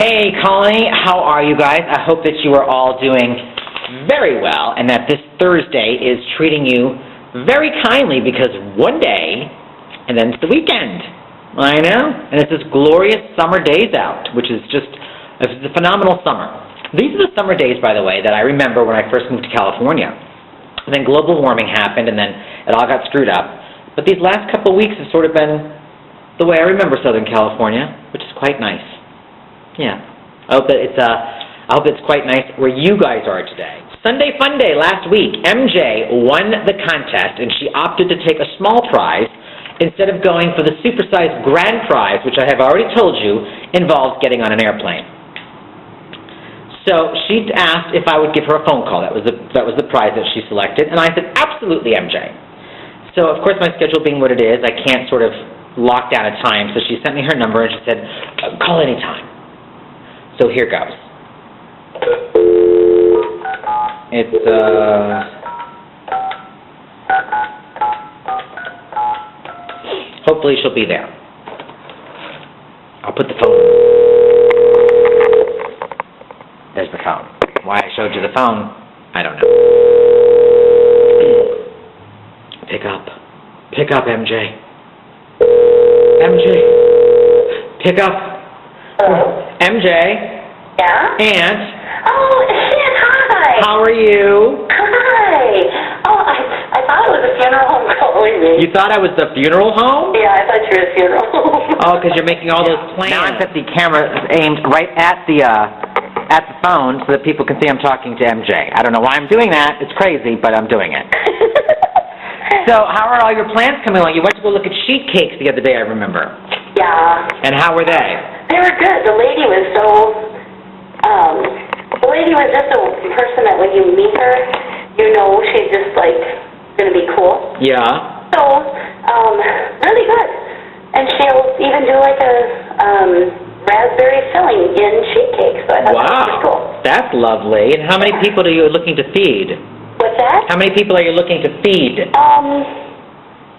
Hey, Colony, how are you guys? I hope that you are all doing very well and that this Thursday is treating you very kindly because one day, and then it's the weekend. I know, and it's this glorious summer days out, which is just a phenomenal summer. These are the summer days, by the way, that I remember when I first moved to California. And then global warming happened, and then it all got screwed up. But these last couple of weeks have sort of been the way I remember Southern California, which is quite nice. Yeah, I hope it's quite nice where you guys are today. Sunday Fun Day last week, MJ won the contest, and she opted to take a small prize instead of going for the supersized grand prize, which I have already told you involves getting on an airplane. So she asked if I would give her a phone call. That was the prize that she selected, and I said, absolutely, MJ. So, of course, my schedule being what it is, I can't sort of lock down a time, so she sent me her number, and she said, call anytime. So here goes. Hopefully she'll be there. I'll put the phone. There's the phone. Why I showed you the phone, I don't know. Pick up. Pick up, MJ. MJ. Pick up. Hello? MJ. Yeah? Aunt. Oh, Shan, hi. How are you? Hi. Oh, I thought it was a funeral home calling me. You thought I was the funeral home? Yeah, I thought you were a funeral home. Oh, because you're making all those plans. Now I've got the camera aimed right at the phone so that people can see I'm talking to MJ. I don't know why I'm doing that. It's crazy, but I'm doing it. So how are all your plans coming along? You went to go look at sheet cakes the other day, I remember. Yeah. And how were they? They were good. The lady was just a person that when you meet her, you know she's just like going to be cool. Yeah. So, really good. And she'll even do like a raspberry filling in sheet cake. So I thought that was pretty cool. That's lovely. And how many people are you looking to feed? What's that? How many people are you looking to feed?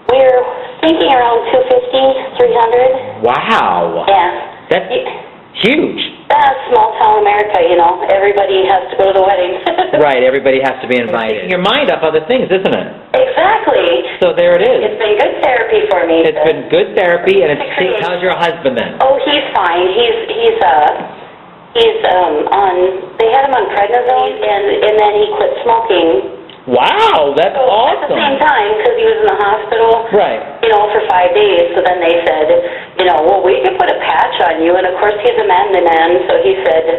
We're thinking around 250, 300. Wow. Yeah. That's huge. That's small town America, you know. Everybody has to go to the wedding. Right, everybody has to be invited. Taking your mind off other things, isn't it? Exactly. So there it is. It's been good therapy for me. It's been good therapy, and how's your husband then? Oh, he's fine. He's on, they had him on prednisone, and then he quit smoking. Wow, that's awesome. At the same time, because he was in the hospital, right, you know, for 5 days, so then they said, you know, well, we can put a patch on you, and of course he's a man, so he said,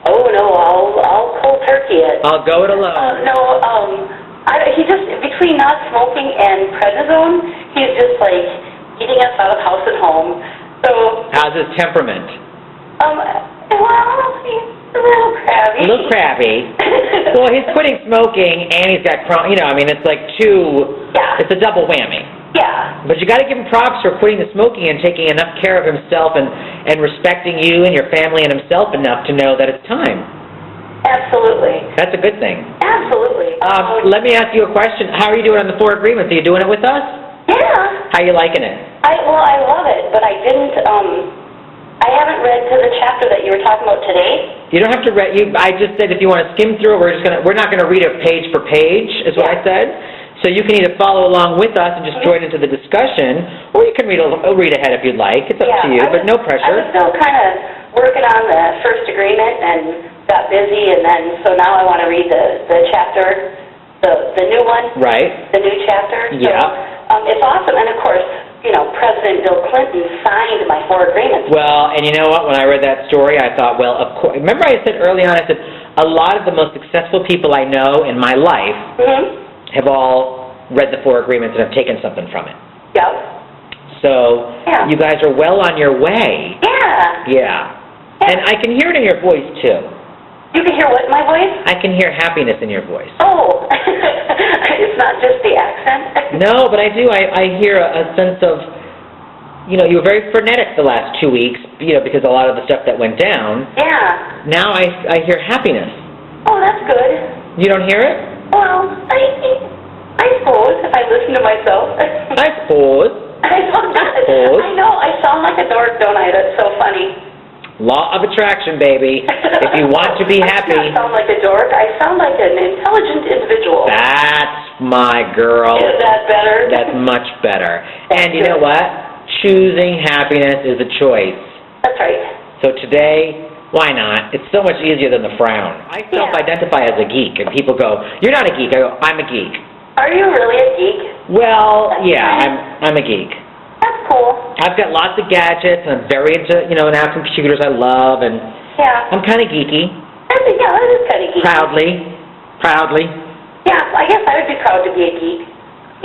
oh, no, I'll cold turkey it. I'll go it alone. He just, between not smoking and prednisone, he's just like eating us out of house and home. So. How's his temperament? Well, he's a little crabby. A little crabby. Well, he's quitting smoking, and he's got, it's like it's a double whammy. Yeah. But you got to give him props for quitting the smoking and taking enough care of himself and respecting you and your family and himself enough to know that it's time. Absolutely. That's a good thing. Absolutely. Let me ask you a question. How are you doing on the 4 agreements? Are you doing it with us? Yeah. How are you liking it? I love it, but I didn't, I haven't read to the chapter that you were talking about today. You don't have to read. I just said if you want to skim through it, we're not going to read it page for page, is what I said. So you can either follow along with us and just join into the discussion, or you can read ahead if you'd like. It's up to you, but no pressure. I was still kind of working on the first agreement and got busy, and then so now I want to read the chapter, the new one. Right. The new chapter. So, it's awesome, and of course, you know, President Bill Clinton signed my 4 agreements. Well, and you know what? When I read that story, I thought, well, of course. Remember I said early on, I said, a lot of the most successful people I know in my life have all read the 4 agreements and have taken something from it. Yep. So you guys are well on your way. Yeah. Yeah. And I can hear it in your voice, too. You can hear what in my voice? I can hear happiness in your voice. Oh. It's not just the accent? No, but I do. I hear a sense of, you know, you were very frenetic the last 2 weeks, you know, because a lot of the stuff that went down. Yeah. Now I hear happiness. Oh, that's good. You don't hear it? Well, I suppose, if I listen to myself. I suppose. I know, I sound like a dork, don't I? That's so funny. Law of attraction, baby. If you want to be happy. I sound like a dork. I sound like an intelligent individual. That's my girl. Is that better? That's much better. And you know what? Choosing happiness is a choice. That's right. So today, why not? It's so much easier than the frown. I self-identify as a geek, and people go, "You're not a geek." I go, "I'm a geek." Are you really a geek? Well, I'm a geek. That's cool. I've got lots of gadgets, and I'm very into, now computers I love, and I'm kind of geeky. That is kind of geeky. Proudly. Yeah, I guess I would be proud to be a geek,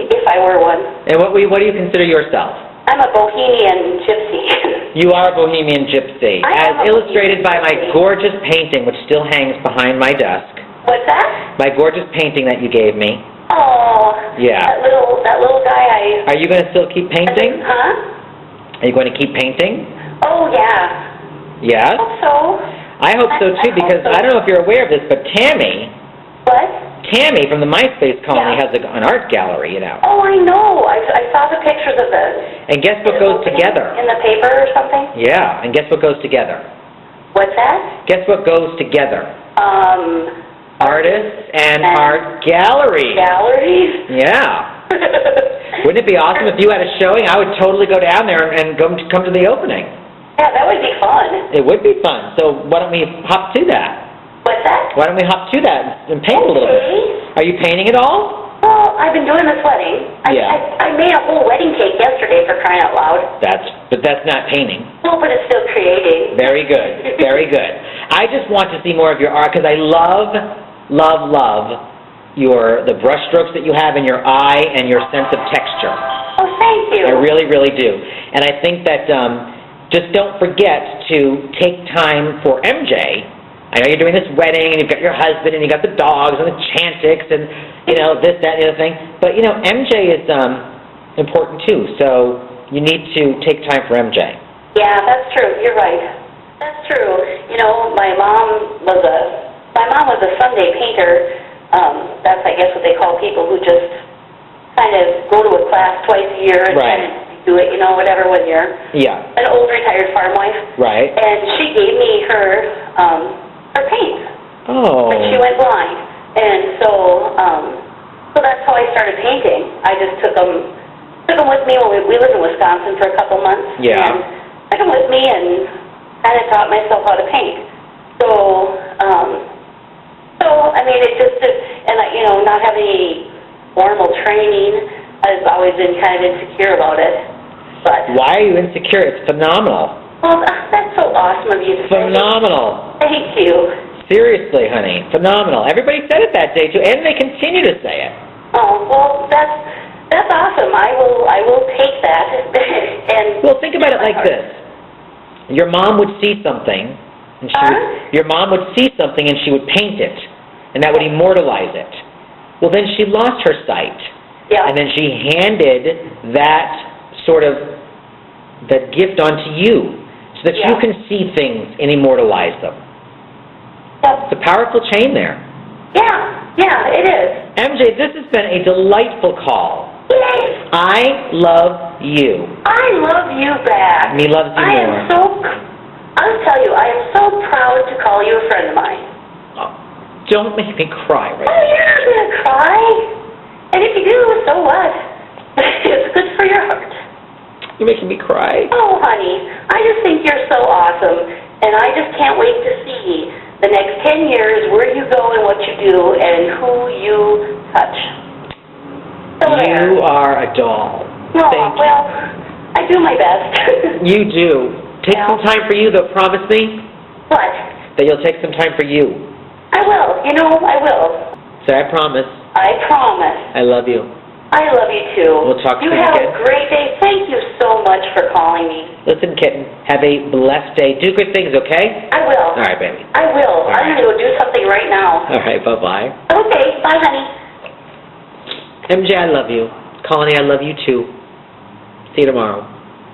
if I were one. And what do you consider yourself? I'm a bohemian gypsy. You are a bohemian gypsy, as illustrated by my gorgeous painting, which still hangs behind my desk. What's that? My gorgeous painting that you gave me. Oh, yeah. That little guy Are you going to still keep painting? Huh? Are you going to keep painting? Oh, yeah. Yes? I hope so. I hope so, too, because I don't know if you're aware of this, but Tammy... What? Tammy from the MySpace colony has an art gallery, Oh, I know. I saw the pictures of this. And guess what goes together? In the paper or something? Yeah, and guess what goes together? What's that? Guess what goes together? Artists and art galleries. Galleries? Yeah. Wouldn't it be awesome if you had a showing? I would totally go down there and come to the opening. Yeah, that would be fun. It would be fun. So why don't we hop to that? What's that? Why don't we hop to that and paint a little bit? Are you painting at all? Well, I've been doing this wedding. I made a whole wedding cake yesterday, for crying out loud. But that's not painting. No, but it's still creating. Very good. Very good. I just want to see more of your art because I love the brush strokes that you have in your eye and your sense of texture. Oh, thank you. I really, really do. And I think that just don't forget to take time for MJ. I know you're doing this wedding, and you've got your husband, and you got the dogs, and the Chantix, and, this, that, and the other thing. But, MJ is important, too, so you need to take time for MJ. Yeah, that's true. You're right. That's true. My mom was a Sunday painter. That's, I guess, what they call people who just kind of go to a class twice a year and kind of do it, whatever, when you're an old retired farm wife. Right. And she gave me her paint when she went blind. And so that's how I started painting. I just took them with me when we lived in Wisconsin for a couple months. Yeah. And took them with me and kind of taught myself how to paint. So I mean, it just, not having any formal training, I've always been kind of insecure about it. But why are you insecure? It's phenomenal. Well, that's so awesome of you to say. Phenomenal. Thank you. Seriously, honey, phenomenal. Everybody said it that day too, and they continue to say it. Oh, well, that's awesome. I will take that. And well, think about it like this: your mom would see something, and your mom would see something, and she would paint it, and that would immortalize it. Well, then she lost her sight, and then she handed that gift onto you, so that you can see things and immortalize them. It's a powerful chain there. Yeah, it is. MJ, this has been a delightful call. Yes. I love you. I love you back. Me loves you more. I'll tell you, I am so proud to call you a friend of mine. Oh, don't make me cry right now. Oh, you're not going to cry. And if you do, so what? It's good for your heart. You're making me cry. Oh, honey, I just think you're so awesome, and I just can't wait to see the next 10 years where you go and what you do and who you touch. So you are a doll. Oh, well, I do my best. You do. Take some time for you, though. Promise me. What? That you'll take some time for you. I will. I will. Say, I promise. I promise. I love you. I love you, too. We'll talk soon again. You have a great day. Thank you so much for calling me. Listen, kitten, have a blessed day. Do good things, okay? I will. All right, baby. I will. I'm going to go do something right now. All right, bye-bye. Okay, bye, honey. MJ, I love you. Colony, I love you, too. See you tomorrow.